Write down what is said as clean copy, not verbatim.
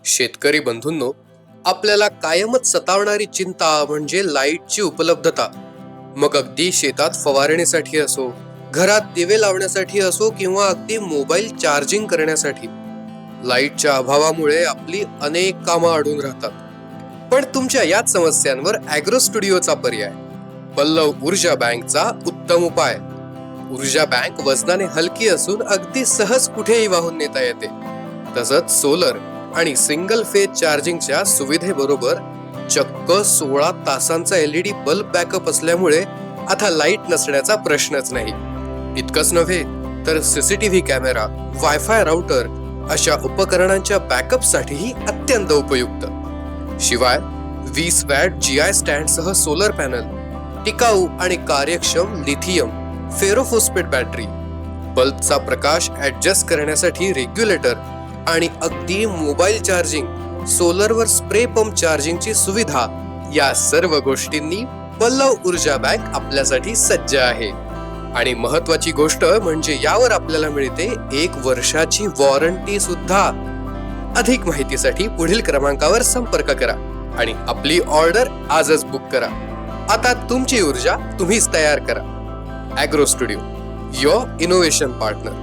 शेतकरी बंधूंनो, आपल्याला कायमच सतावणारी चिंता म्हणजे लाईटची उपलब्धता. मग अगदी शेतात फवारणीसाठी असो, घरात दिवे लावण्यासाठी असो किंवा अगदी मोबाईल चार्जिंग करण्यासाठी, लाईटच्या अभावामुळे आपली अनेक कामं अडून राहतात. पण तुमच्या याच समस्यांवर ॲग्रो स्टुडिओचा पर्याय, पल्लव ऊर्जा बँकचा उत्तम उपाय. ऊर्जा बँक वजनाने हलकी असून अगदी सहज कुठेही वाहून नेता येते. तसंच सोलर आणि सिंगल फेज चार्जिंगच्या सुविधेबरोबर चक्क 16 तासांचा LED बल्ब बॅकअप असल्यामुळे आता लाईट नसण्याचा प्रश्नच नाही. इतकंच नव्हे तर CCTV कॅमेरा, वायफाय राउटर अशा उपकरणांच्या बॅकअप साठीही अत्यंत उपयुक्त. शिवाय 20 वॅट GI स्टँड सह सोलर पॅनल, टिकाऊ आणि कार्यक्षम लिथियम फेरोफॉस्फेट बॅटरी, बल्बचा प्रकाश ऍडजस्ट करण्यासाठी रेग्युलेटर आणि अगदी मोबाईल चार्जिंग, सोलरवर स्प्रे पंप चार्जिंगची सुविधा, या सर्व गोष्टींनी पल्लव ऊर्जा बँक आपल्यासाठी सज्ज आहे. आणि महत्वाची गोष्ट म्हणजे यावर आपल्याला मिळते 1 वर्षाची वॉरंटी सुद्धा. अधिक माहितीसाठी पुढील क्रमांकावर संपर्क करा आणि आपली ऑर्डर आजच बुक करा. आता तुमची ऊर्जा तुम्हीच तयार करा. Agro studio, your innovation partner.